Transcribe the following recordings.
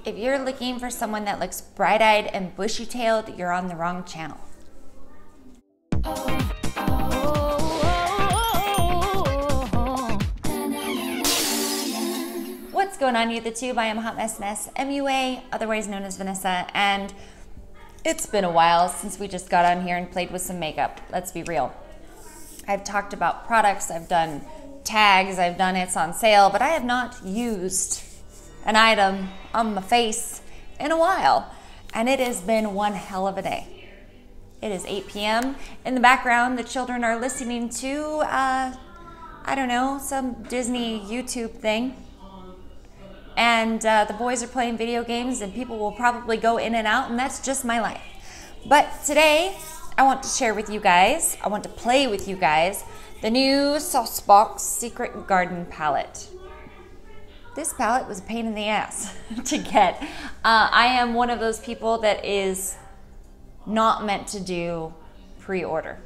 If you're looking for someone that looks bright-eyed and bushy-tailed, you're on the wrong channel. What's going on, YouTube? I am HotMessNess, MUA, otherwise known as Vanessa, and it's been a while since we just got on here and played with some makeup. Let's be real. I've talked about products, I've done tags, I've done it's on sale, but I have not used an item on my face in a while, and it has been one hell of a day. It is 8 p.m. In the background, the children are listening to, I don't know, some Disney YouTube thing. And the boys are playing video games, and people will probably go in and out, and that's just my life. But today, I want to share with you guys, I want to play with you guys, the new Saucebox Secret Garden palette. This palette was a pain in the ass to get. I am one of those people that is not meant to do pre-order.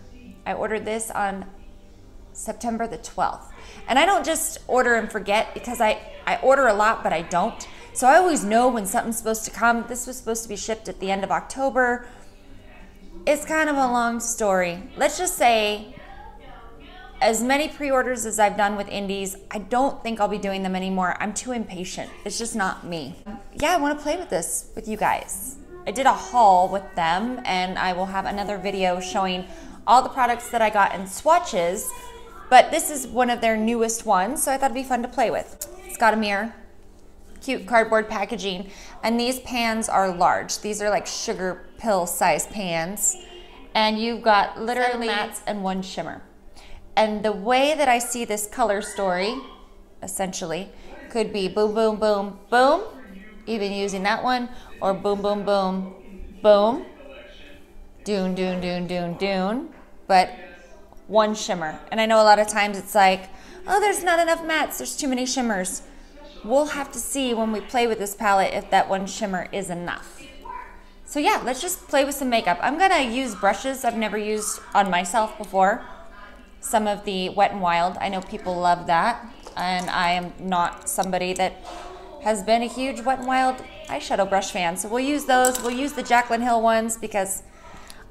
I ordered this on September the 12th. And I don't just order and forget, because I order a lot, but I don't. So I always know when something's supposed to come. This was supposed to be shipped at the end of October. It's kind of a long story. Let's just say, as many pre-orders as I've done with indies, I don't think I'll be doing them anymore. I'm too impatient. It's just not me. Yeah, I want to play with this with you guys. I did a haul with them, and I will have another video showing all the products that I got in Swatches, but this is one of their newest ones, so I thought it'd be fun to play with. It's got a mirror, cute cardboard packaging, and these pans are large. These are like sugar pill size pans, and you've got literally 7 mattes and 1 shimmer. And the way that I see this color story, essentially, could be boom, boom, boom, boom, even using that one, or boom, boom, boom, boom, doon, doon, doon, doon, doon, but 1 shimmer. And I know a lot of times it's like, oh, there's not enough mattes, there's too many shimmers. We'll have to see when we play with this palette if that 1 shimmer is enough. So yeah, let's just play with some makeup. I'm gonna use brushes I've never used on myself before. Some of the Wet n Wild. I know people love that, and I am not somebody that has been a huge Wet n Wild eyeshadow brush fan. So we'll use those. We'll use the Jaclyn Hill ones because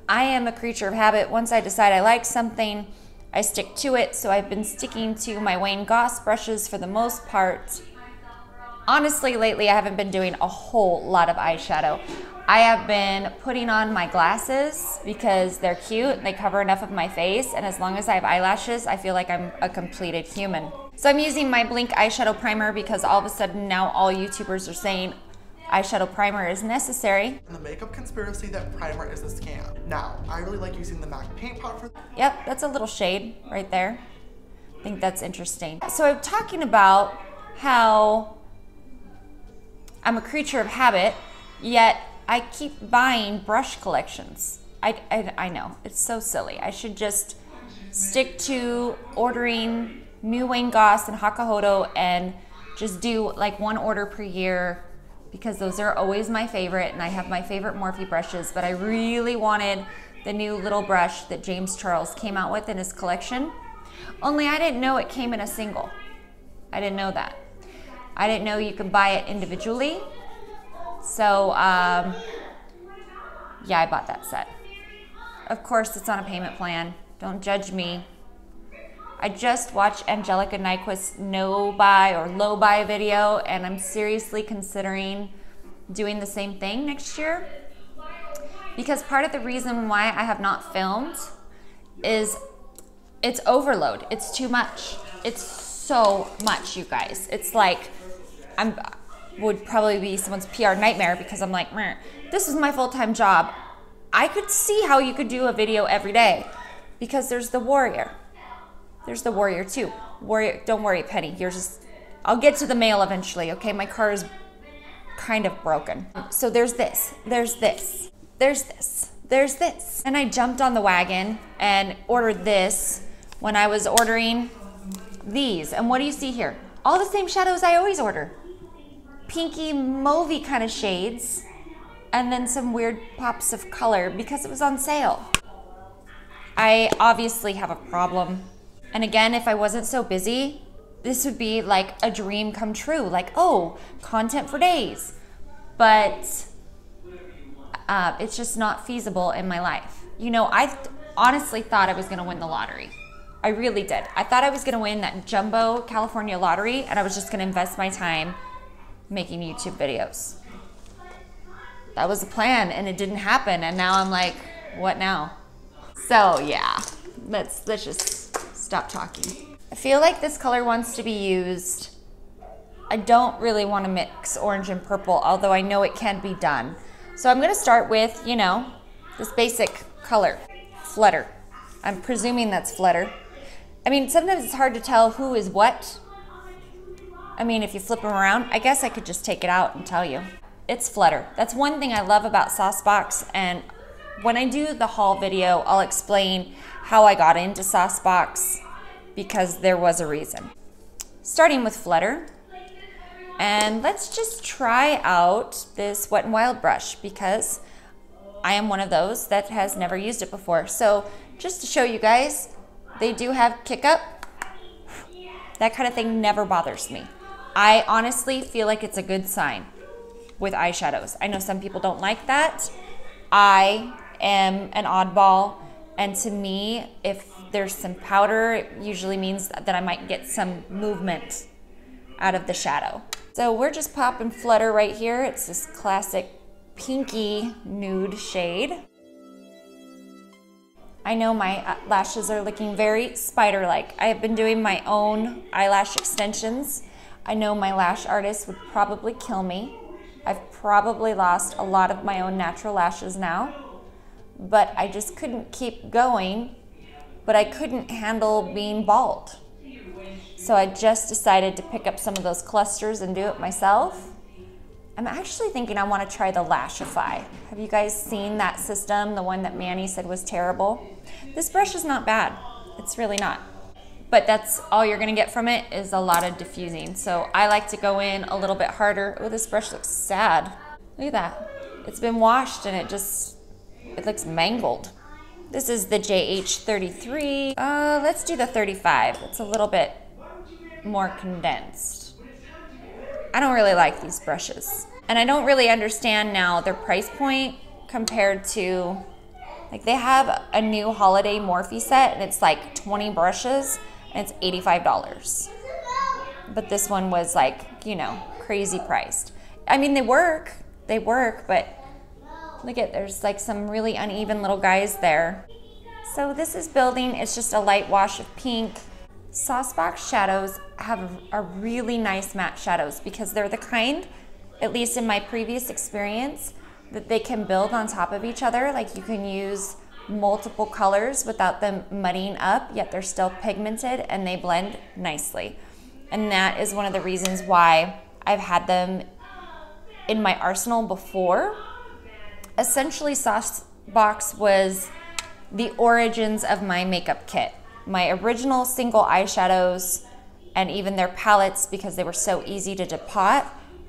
I am a creature of habit. Once I decide I like something, I stick to it. So I've been sticking to my Wayne Goss brushes for the most part. Honestly, lately I haven't been doing a whole lot of eyeshadow. I have been putting on my glasses because they're cute and they cover enough of my face, and as long as I have eyelashes, I feel like I'm a completed human. So I'm using my Blink eyeshadow primer because all of a sudden now all YouTubers are saying eyeshadow primer is necessary. The makeup conspiracy that primer is a scam. Now, I really like using the MAC paint pot for. Yep, that's a little shade right there. I think that's interesting. So I'm talking about how I'm a creature of habit, yet I keep buying brush collections. I know, it's so silly. I should just stick to ordering new Wayne Goss and Hakahodo and just do like 1 order per year, because those are always my favorite, and I have my favorite Morphe brushes, but I really wanted the new little brush that James Charles came out with in his collection. Only I didn't know it came in a single. I didn't know that. I didn't know you could buy it individually. So, yeah, I bought that set. Of course, it's on a payment plan. Don't judge me. I just watched Angelica Nyquist's no-buy or low-buy video, and I'm seriously considering doing the same thing next year. Because part of the reason why I have not filmed is it's overload. It's too much. It's so much, you guys. It's like would probably be someone's PR nightmare, because I'm like, meh, this is my full-time job. I could see how you could do a video every day, because there's the warrior. There's the warrior too. Warrior, don't worry, Penny. You're just, I'll get to the mail eventually, okay? My car is kind of broken. So there's this, there's this, there's this, there's this. And I jumped on the wagon and ordered this when I was ordering these. And what do you see here? All the same shadows I always order. Pinky, mauvey kind of shades, and then some weird pops of color because it was on sale. I obviously have a problem. And again, if I wasn't so busy, this would be like a dream come true. Like, oh, content for days. but it's just not feasible in my life. You know, I honestly thought I was gonna win the lottery. I really did. I thought I was gonna win that jumbo California lottery, and I was just gonna invest my time making YouTube videos. That was the plan, and it didn't happen, and now I'm like, what now? So yeah, let's just stop talking. I feel like this color wants to be used. I don't really want to mix orange and purple, although I know it can be done. So I'm gonna start with, you know, this basic color, Flutter. I'm presuming that's Flutter. I mean, sometimes it's hard to tell who is what. I mean, if you flip them around, I guess I could just take it out and tell you. It's Flutter. That's one thing I love about Saucebox, and when I do the haul video, I'll explain how I got into Saucebox because there was a reason. Starting with Flutter, and let's just try out this Wet n Wild brush because I am one of those that has never used it before. So just to show you guys, they do have kick up. That kind of thing never bothers me. I honestly feel like it's a good sign with eyeshadows. I know some people don't like that. I am an oddball, and to me, if there's some powder, it usually means that I might get some movement out of the shadow. So we're just popping Flutter right here. It's this classic pinky nude shade. I know my lashes are looking very spider-like. I have been doing my own eyelash extensions. I know my lash artist would probably kill me. I've probably lost a lot of my own natural lashes now, but I just couldn't keep going, but I couldn't handle being bald. So I just decided to pick up some of those clusters and do it myself. I'm actually thinking I want to try the Lashify. Have you guys seen that system, the one that Manny said was terrible? This brush is not bad. It's really not. But that's all you're gonna get from it is a lot of diffusing. So I like to go in a little bit harder. Oh, this brush looks sad. Look at that. It's been washed and it looks mangled. This is the JH33. Let's do the 35. It's a little bit more condensed. I don't really like these brushes. And I don't really understand now their price point compared to, like they have a new holiday Morphe set and it's like 20 brushes and it's $85. But this one was like, you know, crazy priced. I mean, they work, but look at, there's like some really uneven little guys there. So this is building, it's just a light wash of pink. Saucebox shadows are really nice matte shadows because they're the kind, at least in my previous experience, that they can build on top of each other. Like you can use multiple colors without them muddying up, yet they're still pigmented and they blend nicely. And that is one of the reasons why I've had them in my arsenal before. Essentially, Saucebox was the origins of my makeup kit. My original single eyeshadows and even their palettes, because they were so easy to depot,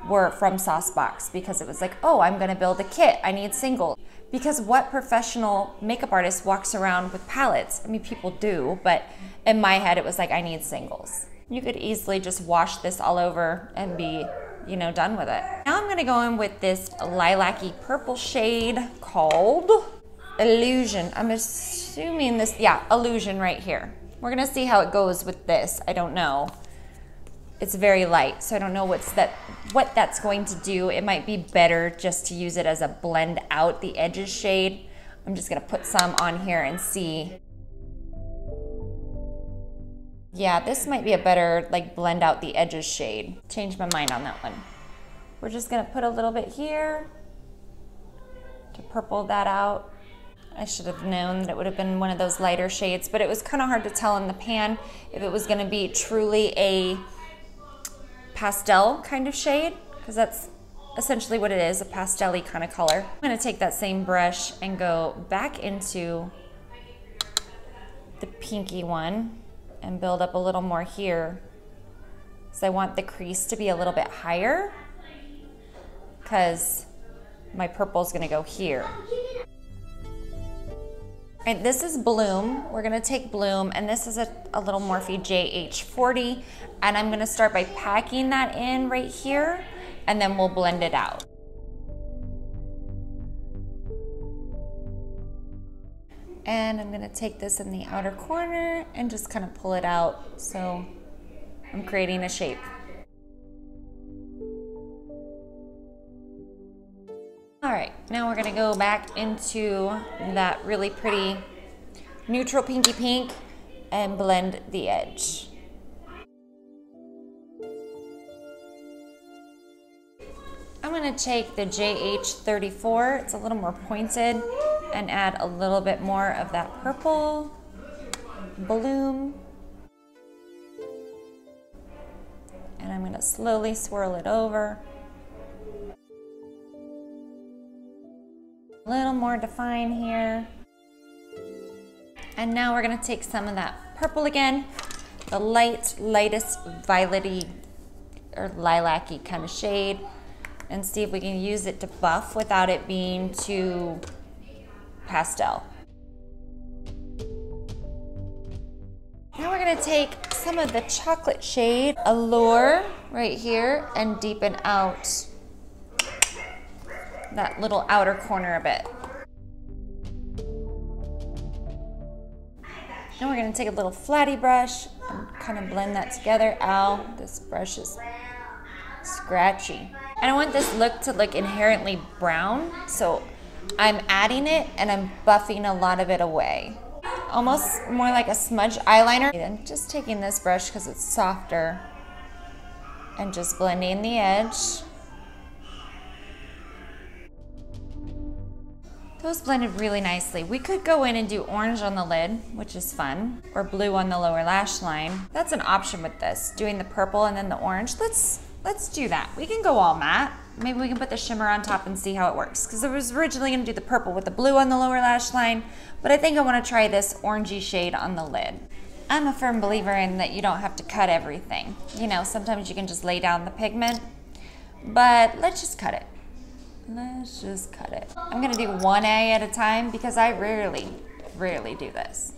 were from Saucebox because it was like, oh, I'm gonna build a kit, I need singles. Because what professional makeup artist walks around with palettes? I mean, people do, but in my head it was like, I need singles. You could easily just wash this all over and be, you know, done with it. Now I'm gonna go in with this lilac-y purple shade called Illusion. I'm assuming this, yeah, Illusion right here. We're gonna see how it goes with this. I don't know. It's very light, so I don't know what that's going to do. It might be better just to use it as a blend out the edges shade. I'm just gonna put some on here and see. Yeah, this might be a better like blend out the edges shade. Changed my mind on that one. We're just gonna put a little bit here to purple that out. I should have known that it would have been one of those lighter shades, but it was kind of hard to tell in the pan if it was gonna be truly a pastel kind of shade, because that's essentially what it is, a pastel-y kind of color. I'm gonna take that same brush and go back into the pinky one and build up a little more here. So I want the crease to be a little bit higher because my purple is gonna go here. All right, this is Bloom. We're gonna take Bloom, and this is a little Morphe JH40, and I'm gonna start by packing that in right here, and then we'll blend it out. And I'm gonna take this in the outer corner and just kind of pull it out so I'm creating a shape. All right, now we're gonna go back into that really pretty neutral pinky pink and blend the edge. I'm gonna take the JH34, it's a little more pointed, and add a little bit more of that purple bloom. And I'm gonna slowly swirl it over. A little more define here. And now we're gonna take some of that purple again, the lightest violety or lilac-y kind of shade, and see if we can use it to buff without it being too pastel. Now we're gonna take some of the chocolate shade Allure right here and deepen out that little outer corner a bit. Now we're gonna take a little flatty brush and kind of blend that together. Ow, this brush is scratchy. And I want this look to look inherently brown, so I'm adding it and I'm buffing a lot of it away. Almost more like a smudge eyeliner. And just taking this brush because it's softer and just blending the edge. Those blended really nicely. We could go in and do orange on the lid, which is fun, or blue on the lower lash line. That's an option with this, doing the purple and then the orange. Let's do that. We can go all matte. Maybe we can put the shimmer on top and see how it works. Because I was originally gonna do the purple with the blue on the lower lash line, but I think I wanna try this orangey shade on the lid. I'm a firm believer in that you don't have to cut everything. You know, sometimes you can just lay down the pigment, but let's just cut it. Let's just cut it. I'm gonna do 1A at a time because I rarely do this.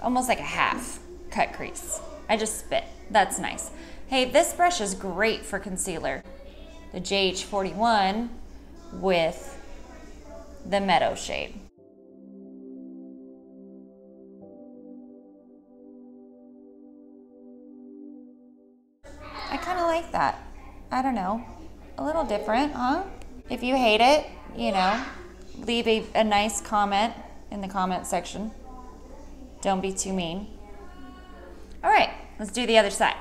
Almost like a half cut crease. I just spit. That's nice. Hey, this brush is great for concealer. The JH41 with the Meadow shade. I kind of like that. I don't know. A little different, huh? If you hate it, you know, leave a nice comment in the comment section. Don't be too mean. All right, let's do the other side.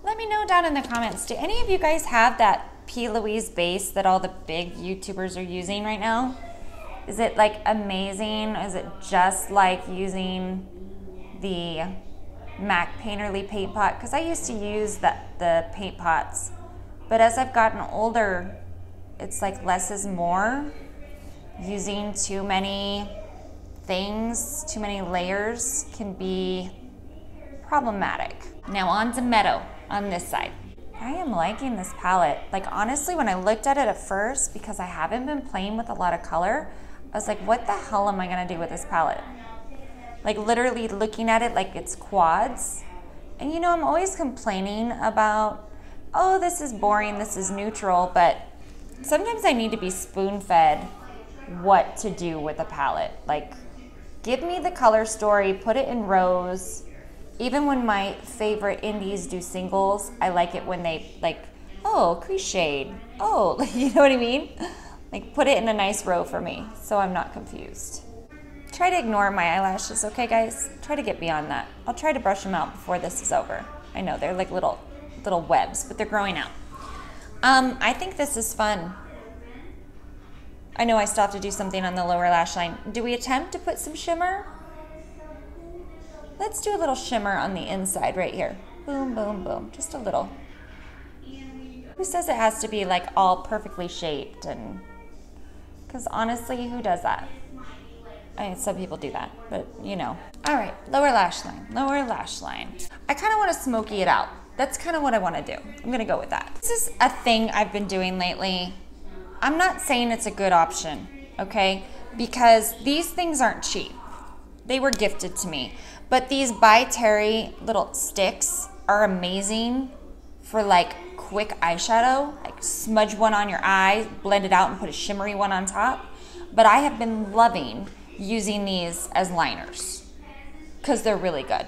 Let me know down in the comments, do any of you guys have that P. Louise base that all the big YouTubers are using right now? Is it like amazing? Is it just like using the MAC Painterly paint pot? Because I used to use the paint pots, but as I've gotten older, it's like less is more. Using too many things, too many layers can be problematic. Now on to Meadow on this side. I am liking this palette. Like honestly, when I looked at it at first, because I haven't been playing with a lot of color, I was like, what the hell am I gonna do with this palette? Like literally looking at it like it's quads. And you know, I'm always complaining about, oh, this is boring, this is neutral, but sometimes I need to be spoon-fed what to do with a palette. Like, give me the color story, put it in rows. Even when my favorite indies do singles, I like it when they like, oh, crease shade. Oh, you know what I mean? Like put it in a nice row for me so I'm not confused. Try to ignore my eyelashes, okay guys? Try to get beyond that. I'll try to brush them out before this is over. I know, they're like little webs, but they're growing out. I think this is fun. I know I still have to do something on the lower lash line. Do we attempt to put some shimmer? Let's do a little shimmer on the inside right here. Boom, boom, boom, just a little. Who says it has to be like all perfectly shaped? And because honestly, who does that? I mean, some people do that, but you know. All right, lower lash line, lower lash line. I kind of want to smoky it out. That's kind of what I want to do. I'm gonna go with that. This is a thing I've been doing lately. I'm not saying it's a good option, okay? Because these things aren't cheap. They were gifted to me. But these By Terry little sticks are amazing for like quick eyeshadow. Like smudge one on your eye, blend it out and put a shimmery one on top. but I have been loving using these as liners because they're really good.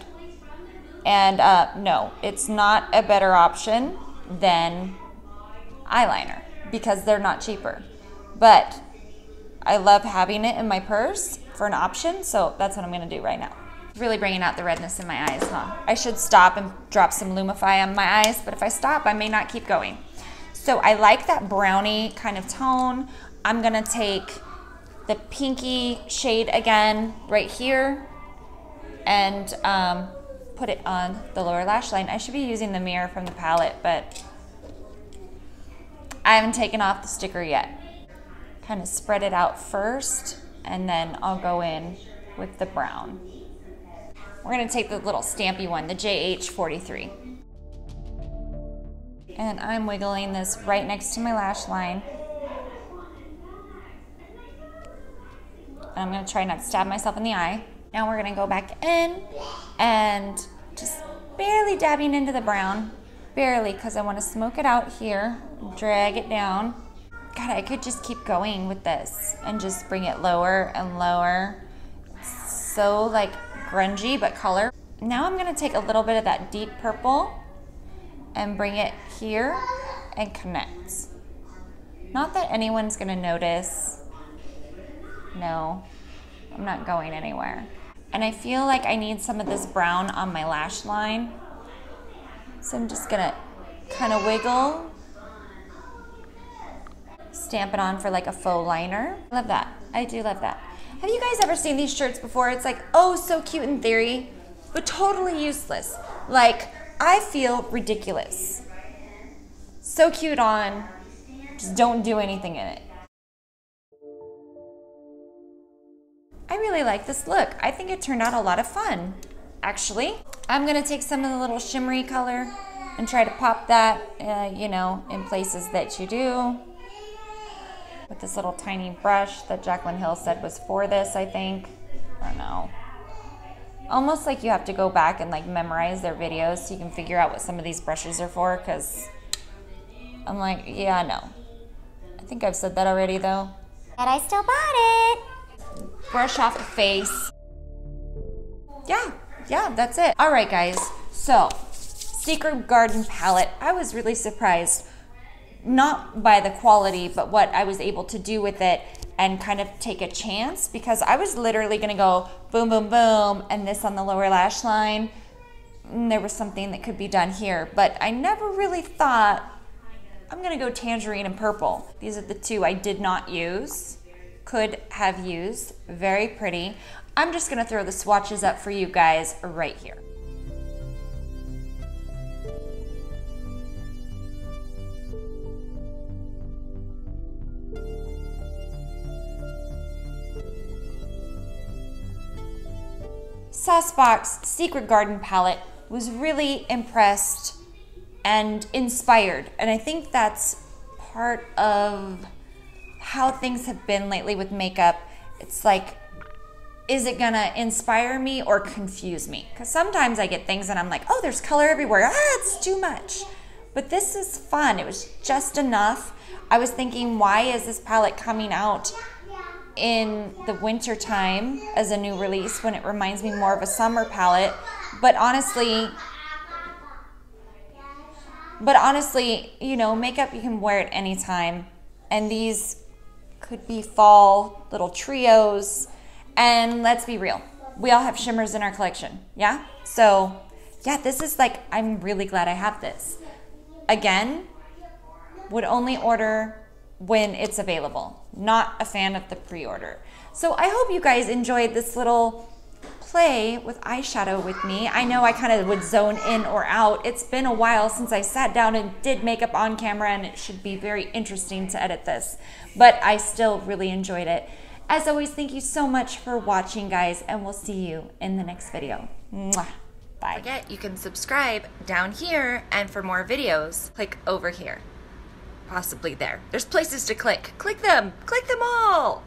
And no, it's not a better option than eyeliner because they're not cheaper. But I love having it in my purse for an option, so that's what I'm gonna do right now. Really bringing out the redness in my eyes, huh? I should stop and drop some Lumify on my eyes, but if I stop, I may not keep going. So I like that brownie kind of tone. I'm gonna take the pinky shade again right here and put it on the lower lash line. I should be using the mirror from the palette, but I haven't taken off the sticker yet. Kind of spread it out first, and then I'll go in with the brown. We're gonna take the little stampy one, the JH43. And I'm wiggling this right next to my lash line. And I'm gonna try not to stab myself in the eye. Now we're gonna go back in and just barely dabbing into the brown. Barely, because I wanna smoke it out here, drag it down. God, I could just keep going with this and just bring it lower and lower. So like grungy, but color. Now I'm gonna take a little bit of that deep purple and bring it here and connect. Not that anyone's gonna notice. No, I'm not going anywhere. And I feel like I need some of this brown on my lash line. So I'm just gonna kind of wiggle, stamp it on for like a faux liner. Love that, I do love that. Have you guys ever seen these shirts before? It's like, oh, so cute in theory, but totally useless. Like, I feel ridiculous. So cute on, just don't do anything in it. I really like this look. I think it turned out a lot of fun, actually. I'm gonna take some of the little shimmery color and try to pop that, you know, in places that you do. With this little tiny brush that Jaclyn Hill said was for this, I think. I don't know. Almost like you have to go back and like memorize their videos so you can figure out what some of these brushes are for, because I'm like, yeah, no. I think I've said that already though. But I still bought it. Brush off the face. Yeah, that's it. All right, guys. So, Secret Garden palette. I was really surprised, not by the quality, but what I was able to do with it and kind of take a chance, because I was literally gonna go boom, boom, boom, and this on the lower lash line. And there was something that could be done here, but I never really thought I'm gonna go tangerine and purple. These are the two I did not use, could have used, very pretty. I'm just gonna throw the swatches up for you guys right here. Saucebox Secret Garden palette. Was really impressed and inspired, and I think that's part of how things have been lately with makeup. It's like, is it gonna inspire me or confuse me? Because sometimes I get things and I'm like, oh, there's color everywhere, it's too much. But this is fun, it was just enough. I was thinking, why is this palette coming out in the winter time as a new release when it reminds me more of a summer palette? But honestly, you know, makeup, you can wear it anytime. And these could be fall little trios. And let's be real, we all have shimmers in our collection, yeah? So, yeah, this is like, I'm really glad I have this. Again, would only order when it's available. Not a fan of the pre-order. So I hope you guys enjoyed this little play with eyeshadow with me. I know I kind of would zone in or out. It's been a while since I sat down and did makeup on camera, and it should be very interesting to edit this. But I still really enjoyed it. As always, thank you so much for watching, guys, and we'll see you in the next video. Mwah. Bye. Don't forget, you can subscribe down here, and for more videos, click over here. Possibly there. There's places to click. Click them all!